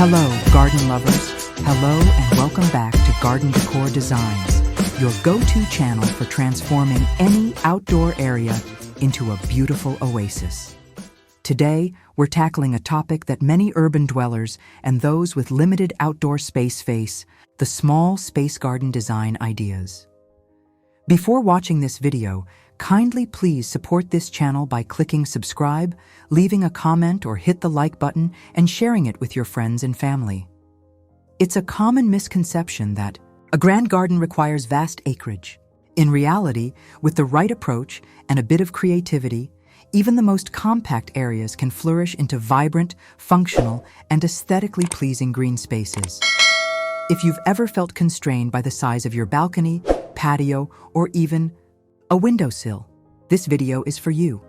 Hello, garden lovers. Hello and welcome back to Garden Decor Designs, your go-to channel for transforming any outdoor area into a beautiful oasis. Today, we're tackling a topic that many urban dwellers and those with limited outdoor space face, the small space garden design ideas. Before watching this video, kindly please support this channel by clicking subscribe, leaving a comment or hit the like button, and sharing it with your friends and family. It's a common misconception that a grand garden requires vast acreage. In reality, with the right approach and a bit of creativity, even the most compact areas can flourish into vibrant, functional, and aesthetically pleasing green spaces. If you've ever felt constrained by the size of your balcony, patio, or even a windowsill, this video is for you.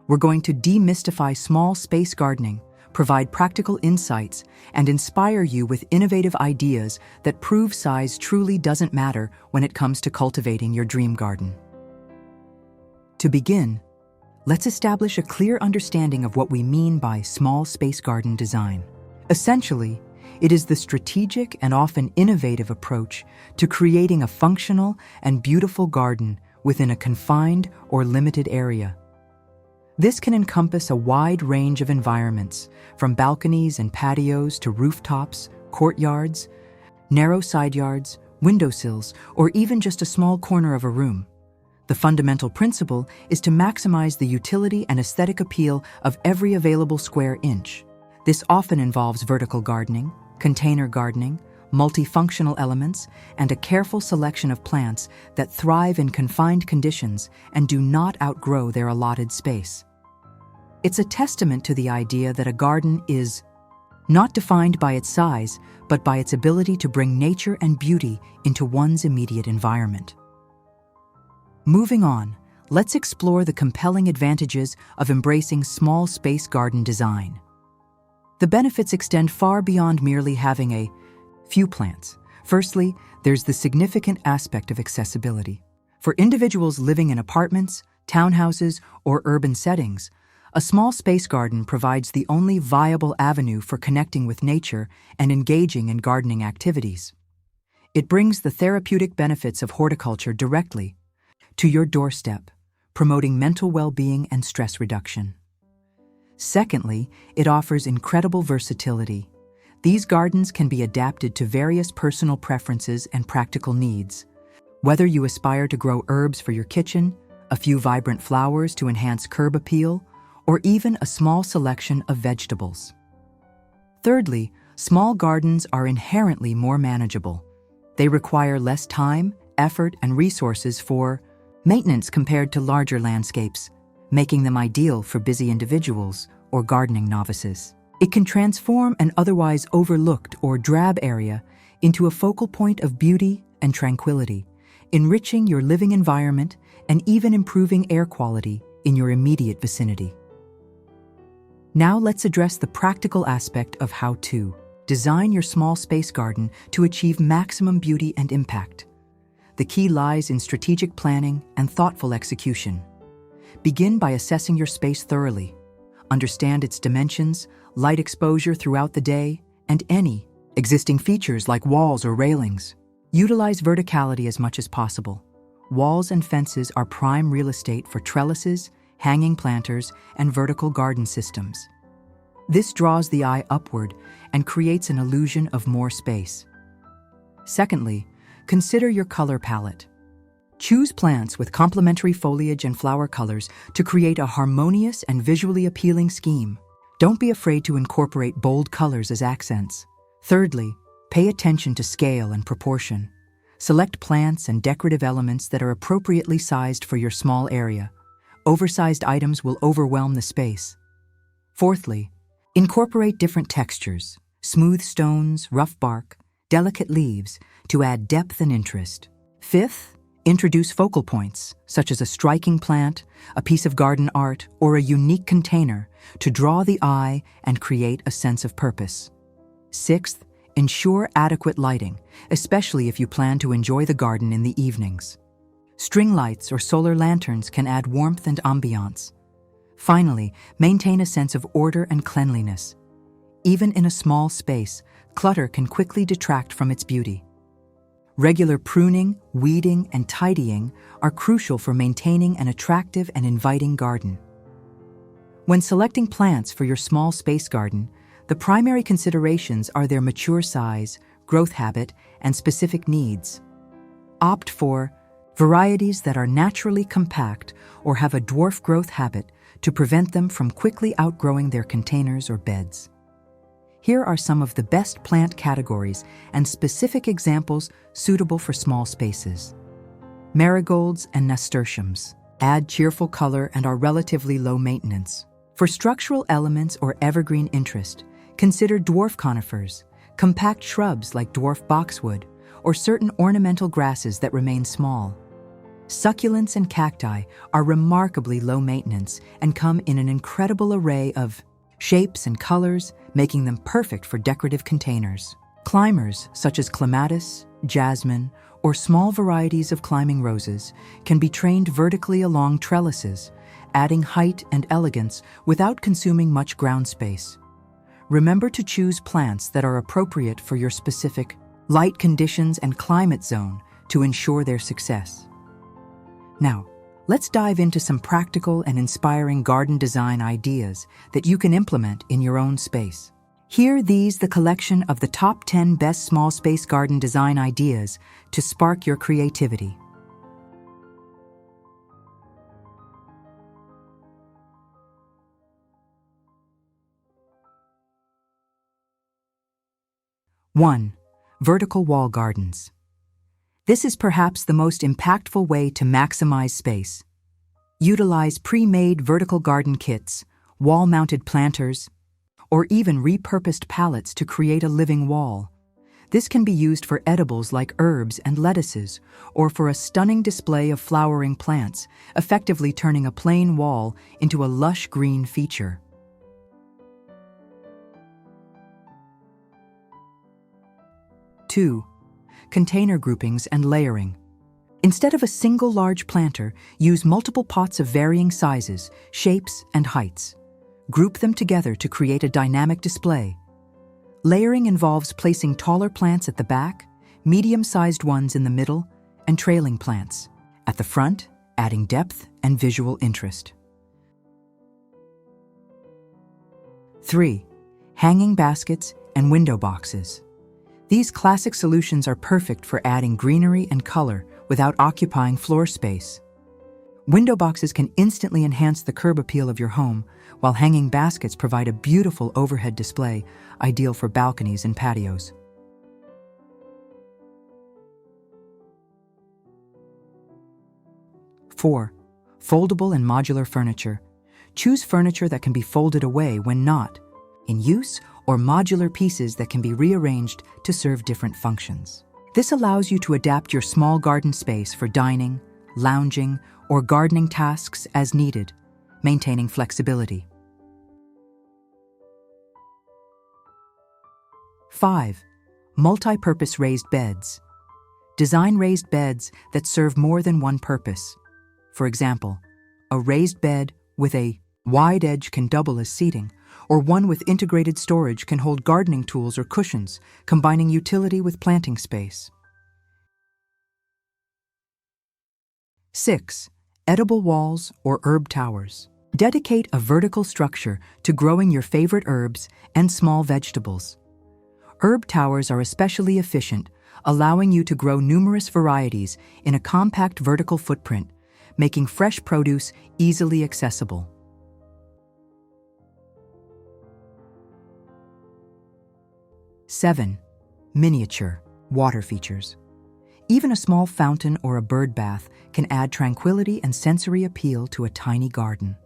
We're going to demystify small space gardening, provide practical insights, and inspire you with innovative ideas that prove size truly doesn't matter when it comes to cultivating your dream garden. To begin, let's establish a clear understanding of what we mean by small space garden design. Essentially, it is the strategic and often innovative approach to creating a functional and beautiful garden within a confined or limited area. This can encompass a wide range of environments, from balconies and patios to rooftops, courtyards, narrow side yards, windowsills, or even just a small corner of a room. The fundamental principle is to maximize the utility and aesthetic appeal of every available square inch. This often involves vertical gardening, container gardening, multifunctional elements, and a careful selection of plants that thrive in confined conditions and do not outgrow their allotted space. It's a testament to the idea that a garden is not defined by its size, but by its ability to bring nature and beauty into one's immediate environment. Moving on, let's explore the compelling advantages of embracing small space garden design. The benefits extend far beyond merely having a few plants. Firstly, there's the significant aspect of accessibility. For individuals living in apartments, townhouses, or urban settings, a small space garden provides the only viable avenue for connecting with nature and engaging in gardening activities. It brings the therapeutic benefits of horticulture directly to your doorstep, promoting mental well-being and stress reduction. Secondly, it offers incredible versatility. These gardens can be adapted to various personal preferences and practical needs. Whether you aspire to grow herbs for your kitchen, a few vibrant flowers to enhance curb appeal, or even a small selection of vegetables. Thirdly, small gardens are inherently more manageable. They require less time, effort, and resources for maintenance compared to larger landscapes, making them ideal for busy individuals or gardening novices. It can transform an otherwise overlooked or drab area into a focal point of beauty and tranquility, enriching your living environment and even improving air quality in your immediate vicinity. Now let's address the practical aspect of how to design your small space garden to achieve maximum beauty and impact. The key lies in strategic planning and thoughtful execution. Begin by assessing your space thoroughly. Understand its dimensions, light exposure throughout the day, and any existing features like walls or railings. Utilize verticality as much as possible. Walls and fences are prime real estate for trellises, hanging planters, and vertical garden systems. This draws the eye upward and creates an illusion of more space. Secondly, consider your color palette. Choose plants with complementary foliage and flower colors to create a harmonious and visually appealing scheme. Don't be afraid to incorporate bold colors as accents. Thirdly, pay attention to scale and proportion. Select plants and decorative elements that are appropriately sized for your small area. Oversized items will overwhelm the space. Fourthly, incorporate different textures, smooth stones, rough bark, delicate leaves, to add depth and interest. Fifth, introduce focal points, such as a striking plant, a piece of garden art, or a unique container, to draw the eye and create a sense of purpose. Sixth, ensure adequate lighting, especially if you plan to enjoy the garden in the evenings. String lights or solar lanterns can add warmth and ambiance. Finally, maintain a sense of order and cleanliness. Even in a small space, clutter can quickly detract from its beauty. Regular pruning, weeding, and tidying are crucial for maintaining an attractive and inviting garden. When selecting plants for your small space garden, the primary considerations are their mature size, growth habit, and specific needs. Opt for varieties that are naturally compact or have a dwarf growth habit to prevent them from quickly outgrowing their containers or beds. Here are some of the best plant categories and specific examples suitable for small spaces. Marigolds and nasturtiums add cheerful color and are relatively low maintenance. For structural elements or evergreen interest, consider dwarf conifers, compact shrubs like dwarf boxwood, or certain ornamental grasses that remain small. Succulents and cacti are remarkably low maintenance and come in an incredible array of shapes and colors, making them perfect for decorative containers. Climbers such as clematis, jasmine, or small varieties of climbing roses can be trained vertically along trellises, adding height and elegance without consuming much ground space. Remember to choose plants that are appropriate for your specific light conditions and climate zone to ensure their success. Now, let's dive into some practical and inspiring garden design ideas that you can implement in your own space. Here, the collection of the top 10 best small space garden design ideas to spark your creativity. One, vertical wall gardens. This is perhaps the most impactful way to maximize space. Utilize pre-made vertical garden kits, wall-mounted planters, or even repurposed pallets to create a living wall. This can be used for edibles like herbs and lettuces, or for a stunning display of flowering plants, effectively turning a plain wall into a lush green feature. 2. Container groupings and layering. Instead of a single large planter, use multiple pots of varying sizes, shapes, and heights. Group them together to create a dynamic display. Layering involves placing taller plants at the back, medium-sized ones in the middle, and trailing plants at the front, adding depth and visual interest. 3. Hanging baskets and window boxes. These classic solutions are perfect for adding greenery and color without occupying floor space. Window boxes can instantly enhance the curb appeal of your home, while hanging baskets provide a beautiful overhead display, ideal for balconies and patios. 4. Foldable and modular furniture. Choose furniture that can be folded away when not in use, or modular pieces that can be rearranged to serve different functions. This allows you to adapt your small garden space for dining, lounging, or gardening tasks as needed, maintaining flexibility. 5. Multi-purpose raised beds. Design raised beds that serve more than one purpose. For example, a raised bed with a wide edge can double as seating, or one with integrated storage can hold gardening tools or cushions, combining utility with planting space. 6. Edible walls or herb towers. Dedicate a vertical structure to growing your favorite herbs and small vegetables. Herb towers are especially efficient, allowing you to grow numerous varieties in a compact vertical footprint, making fresh produce easily accessible. 7. Miniature water features. Even a small fountain or a bird bath can add tranquility and sensory appeal to a tiny garden.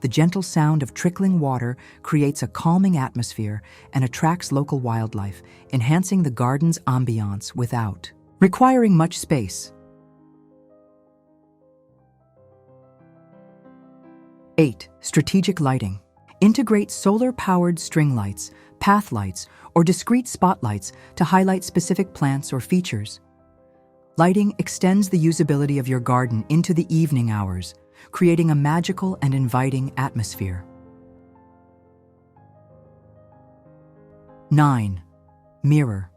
The gentle sound of trickling water creates a calming atmosphere and attracts local wildlife, enhancing the garden's ambiance without requiring much space. 8. Strategic lighting. Integrate solar-powered string lights, path lights, or discrete spotlights to highlight specific plants or features. Lighting extends the usability of your garden into the evening hours, creating a magical and inviting atmosphere. 9. Mirror.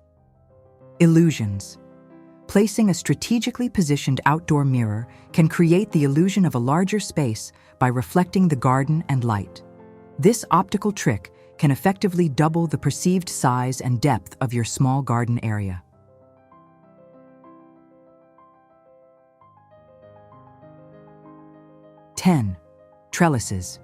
Illusions. Placing a strategically positioned outdoor mirror can create the illusion of a larger space by reflecting the garden and light. This optical trick can effectively double the perceived size and depth of your small garden area. 10. Trellises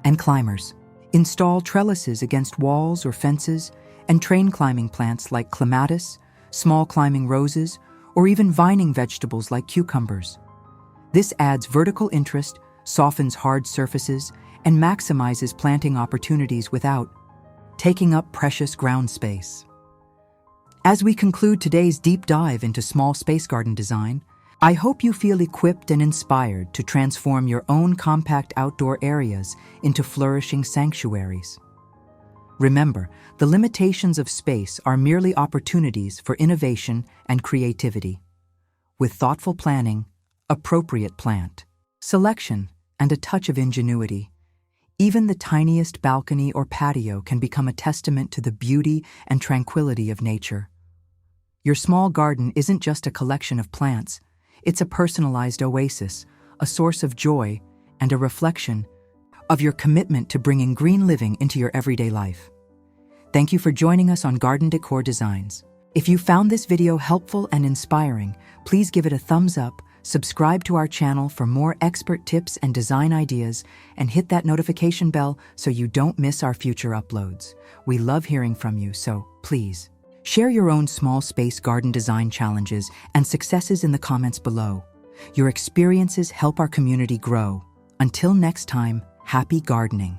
and climbers. Install trellises against walls or fences and train climbing plants like clematis, small climbing roses, or even vining vegetables like cucumbers. This adds vertical interest, softens hard surfaces, and maximizes planting opportunities without taking up precious ground space. As we conclude today's deep dive into small space garden design, I hope you feel equipped and inspired to transform your own compact outdoor areas into flourishing sanctuaries. Remember, the limitations of space are merely opportunities for innovation and creativity. With thoughtful planning, appropriate plant selection, and a touch of ingenuity, even the tiniest balcony or patio can become a testament to the beauty and tranquility of nature. Your small garden isn't just a collection of plants, it's a personalized oasis, a source of joy, and a reflection of your commitment to bringing green living into your everyday life. Thank you for joining us on Garden Decor Designs. If you found this video helpful and inspiring, please give it a thumbs up, subscribe to our channel for more expert tips and design ideas, and hit that notification bell so you don't miss our future uploads. We love hearing from you, so please share your own small space garden design challenges and successes in the comments below. Your experiences help our community grow. Until next time, happy gardening.